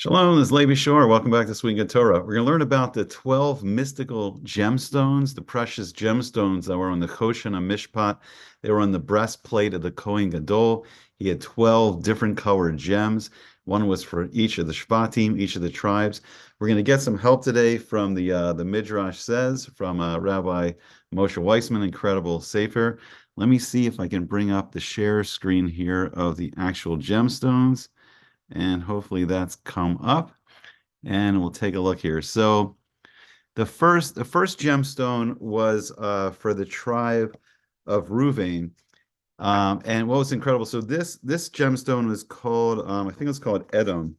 Shalom, this is Levi Shore. Welcome back to Swing Good Torah. We're going to learn about the 12 mystical gemstones, the precious gemstones that were on the Choshen HaMishpat. They were on the breastplate of the Cohen Gadol. He had 12 different colored gems. One was for each of the Shvatim, each of the tribes. We're going to get some help today from the Midrash Says, from Rabbi Moshe Weissman, incredible sefer. Let me see if I can bring up the share screen here of the actual gemstones. And hopefully that's come up, and we'll take a look here. So the first gemstone was for the tribe of Ruvain. And what was incredible, so this gemstone was called, I think it's called Edom,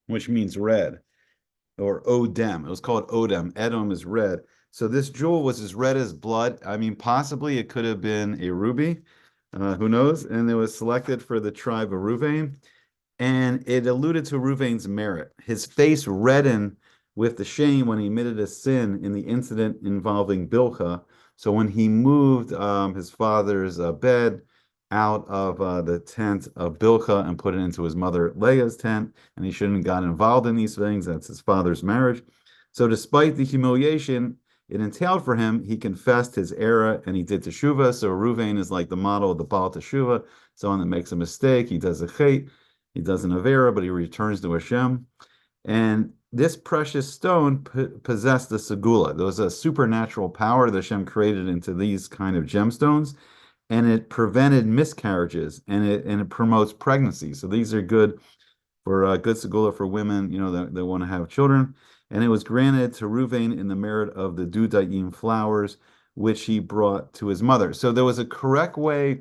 which means red, or Odem. It was called Odem. Edom is red. So this jewel was as red as blood. I mean, possibly it could have been a ruby, who knows? And it was selected for the tribe of Ruvain. And it alluded to Ruvain's merit. His face reddened with the shame when he admitted a sin in the incident involving Bilhah. So when he moved his father's bed out of the tent of Bilhah and put it into his mother Leah's tent, and he shouldn't have got involved in these things. That's his father's marriage. So despite the humiliation it entailed for him, he confessed his error and he did teshuvah. So Ruvain is like the model of the Baal teshuvah. Someone that makes a mistake, he does a chait. He does an Avera, but he returns to Hashem. And this precious stone possessed the Segulah. There was a supernatural power that Hashem created into these kind of gemstones, and it prevented miscarriages, and it promotes pregnancy. So these are good for good Segulah for women, that want to have children. And it was granted to Ruvain in the merit of the Dudaim flowers, which he brought to his mother. So there was a correct way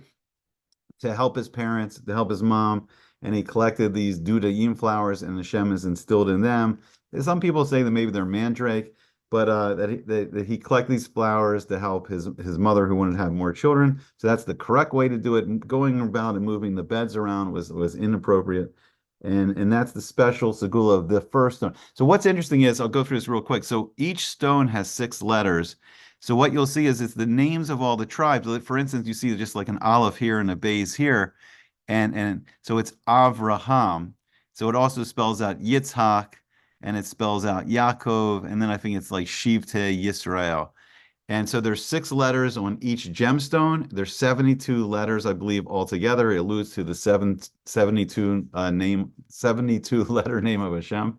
to help his parents, to help his mom, and he collected these Dudaim flowers, and Hashem is instilled in them. Some people say that maybe they're mandrake, but that he collected these flowers to help his mother who wanted to have more children. So that's the correct way to do it. Going about and moving the beds around was inappropriate. And that's the special Segulah of the first stone. So what's interesting is, I'll go through this real quick. So each stone has 6 letters. So what you'll see is it's the names of all the tribes. For instance, you see just like an aleph here and a beis here. And so it's Avraham. So it also spells out Yitzhak, and it spells out Yaakov, and then I think it's like Shivte Yisrael. And so there's 6 letters on each gemstone. There's 72 letters, I believe, altogether. It alludes to the 72 letter name of Hashem.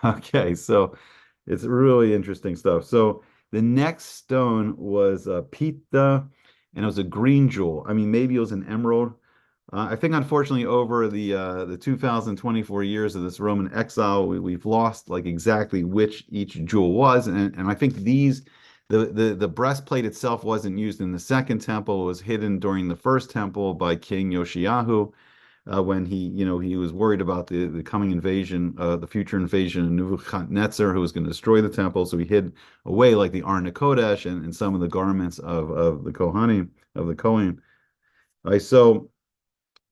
Okay, so it's really interesting stuff. So the next stone was Pita, and it was a green jewel. I mean, maybe it was an emerald. I think, unfortunately, over the 2024 years of this Roman exile, we've lost like exactly which each jewel was, and I think the breastplate itself wasn't used in the second temple. It was hidden during the first temple by King Yoshiyahu, when he was worried about the coming invasion, the future invasion of Nebuchadnezzar, who was going to destroy the temple. So he hid away like the Arna Kodesh and some of the garments of the Kohanim, of the Kohen.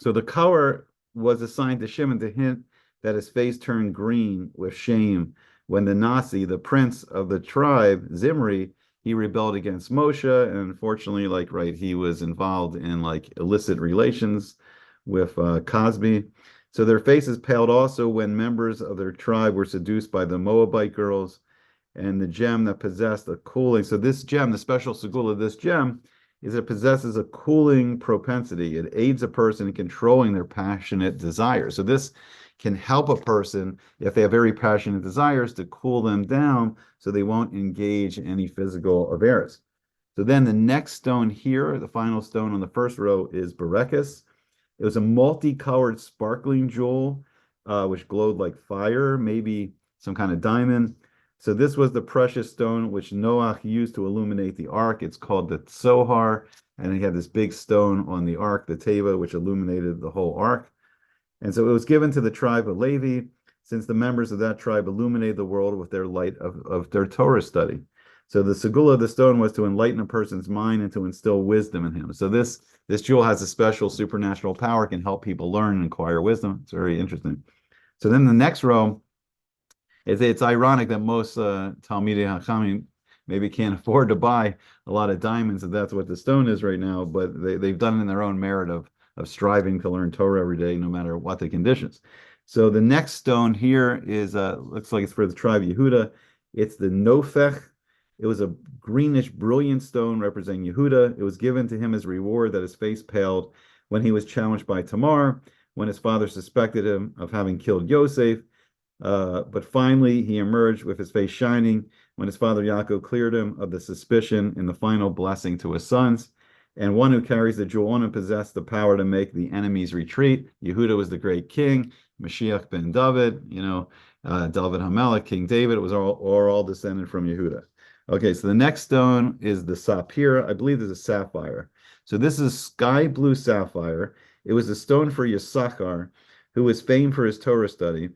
So the color was assigned to Shimon to hint that his face turned green with shame when the Nasi, the prince of the tribe, Zimri, he rebelled against Moshe, and unfortunately, he was involved in illicit relations with Cosby. So their faces paled also when members of their tribe were seduced by the Moabite girls, and the gem that possessed a cooling. So this gem, the special Segulah of this gem, is it possesses a cooling propensity. It aids a person in controlling their passionate desires. So this can help a person, if they have very passionate desires, to cool them down so they won't engage in any physical affairs. So then the next stone here, the final stone on the first row, is Berekis. It was a multicolored sparkling jewel, which glowed like fire, maybe some kind of diamond. So this was the precious stone which Noach used to illuminate the ark. It's called the Tzohar, and he had this big stone on the ark, the Teva, which illuminated the whole ark. And so it was given to the tribe of Levi, since the members of that tribe illuminated the world with their light of their Torah study. So the Segulah of the stone was to enlighten a person's mind and to instill wisdom in him. So this jewel has a special supernatural power, can help people learn and acquire wisdom. It's very interesting. So then the next row, it's ironic that most Talmidei Hachamim maybe can't afford to buy a lot of diamonds, if that's what the stone is right now, but they've done it in their own merit of striving to learn Torah every day, no matter what the conditions. So the next stone here is looks like it's for the tribe Yehuda. It's the Nofech. It was a greenish, brilliant stone representing Yehuda. It was given to him as reward that his face paled when he was challenged by Tamar, when his father suspected him of having killed Yosef. But finally, he emerged with his face shining when his father Yaakov cleared him of the suspicion in the final blessing to his sons. And one who carries the jewel on him possessed the power to make the enemies retreat. Yehuda was the great king, Mashiach ben David, David HaMelech, King David. It was all descended from Yehuda. Okay, so the next stone is the sapphire. I believe there's a sapphire. So this is sky blue sapphire. It was a stone for Yisachar, who was famed for his Torah study.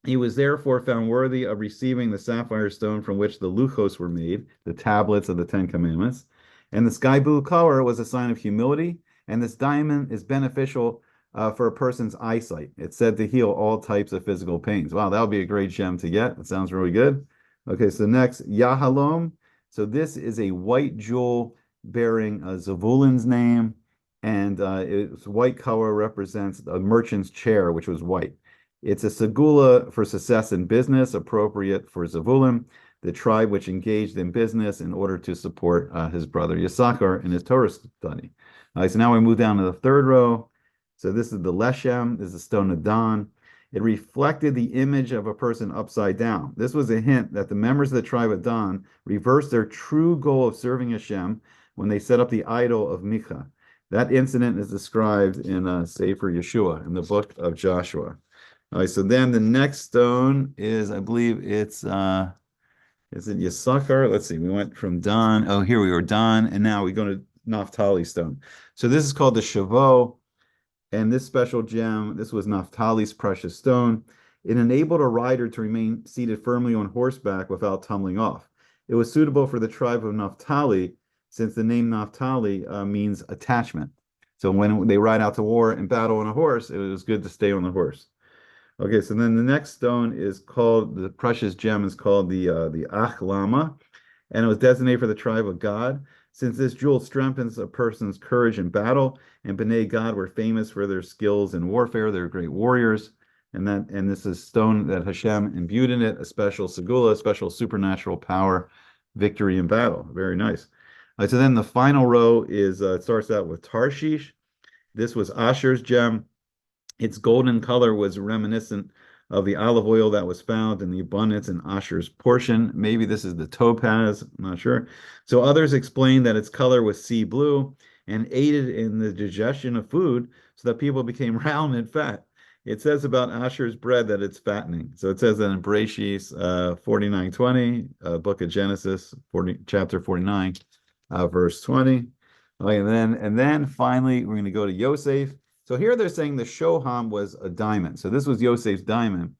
He was therefore found worthy of receiving the sapphire stone from which the luchos were made, the tablets of the Ten Commandments. And the sky blue color was a sign of humility, and this diamond is beneficial for a person's eyesight. It's said to heal all types of physical pains. Wow, that would be a great gem to get. That sounds really good. Okay, so next, Yahalom. So this is a white jewel bearing Zavulun's name, and its white color represents a merchant's chair, which was white. It's a Segulah for success in business, appropriate for Zavulun, the tribe which engaged in business in order to support his brother Yisachar in his Torah study. All right, so now we move down to the third row. So this is the Leshem, this is the stone of Dan. It reflected the image of a person upside down. This was a hint that the members of the tribe of Dan reversed their true goal of serving Hashem when they set up the idol of Micha. That incident is described in Sefer Yeshua, in the book of Joshua. All right, so then the next stone is, I believe it's, is it Yisachar? Let's see, we went from Dan. Oh, here we are, Dan, and now we go to Naphtali stone. So this is called the Shavot, and this special gem, this was Naphtali's precious stone. It enabled a rider to remain seated firmly on horseback without tumbling off. It was suitable for the tribe of Naphtali, since the name Naphtali means attachment. So when they ride out to war and battle on a horse, it was good to stay on the horse. Okay, so then the next stone is called, the precious gem is called the Achlama, and it was designated for the tribe of Gad. Since this jewel strengthens a person's courage in battle, and Bnei Gad were famous for their skills in warfare, they're great warriors, and this is stone that Hashem imbued in it, a special Segulah, a special supernatural power, victory in battle. Very nice. All right, so then the final row is, it starts out with Tarshish. This was Asher's gem. Its golden color was reminiscent of the olive oil that was found in the abundance in Asher's portion. Maybe this is the topaz, I'm not sure. So others explain that its color was sea blue and aided in the digestion of food so that people became round and fat. It says about Asher's bread that it's fattening. So it says that in Bereshis 49:20, book of Genesis, chapter 49, verse 20. Okay, and then finally we're going to go to Yosef. So here they're saying the shoham was a diamond. So this was Yosef's diamond.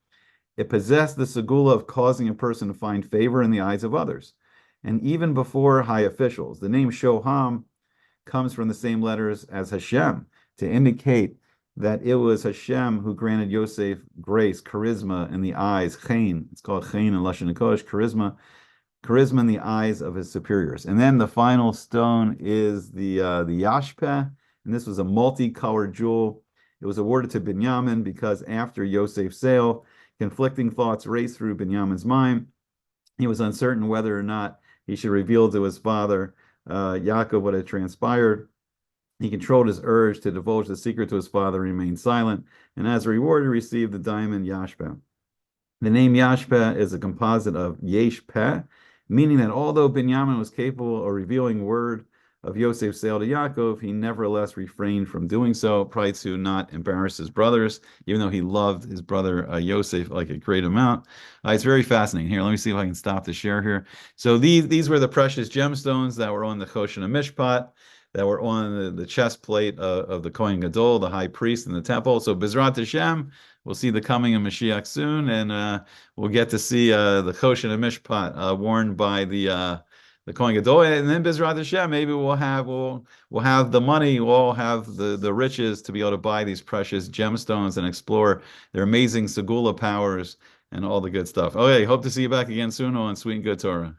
It possessed the segulah of causing a person to find favor in the eyes of others. And even before high officials, the name shoham comes from the same letters as Hashem to indicate that it was Hashem who granted Yosef grace, charisma in the eyes, chen. It's called chen in Lashon HaKodesh, charisma in the eyes of his superiors. And then the final stone is the yashpeh. And this was a multicolored jewel. It was awarded to Binyamin because after Yosef's sale, conflicting thoughts raced through Binyamin's mind. He was uncertain whether or not he should reveal to his father Yaakov what had transpired. He controlled his urge to divulge the secret to his father and remain silent. And as a reward, he received the diamond Yashpeh. The name Yashpeh is a composite of Yesh Peh, meaning that although Binyamin was capable of revealing word of Yosef's sale to Yaakov, he nevertheless refrained from doing so, probably to not embarrass his brothers, even though he loved his brother Yosef like a great amount. It's very fascinating. Here, let me see if I can stop the share here. So these were the precious gemstones that were on the Choshen HaMishpat, that were on the chest plate of the Cohen Gadol, the Hight Priest in the temple. So Bezrat Hashem, we'll see the coming of Mashiach soon, and we'll get to see the Choshen HaMishpat worn by the Cohen Gadol, and then Bezrat Hashem, maybe we'll have the money, we'll have the riches to be able to buy these precious gemstones and explore their amazing Segulah powers and all the good stuff. Okay, hope to see you back again soon on Sweet and Good Torah.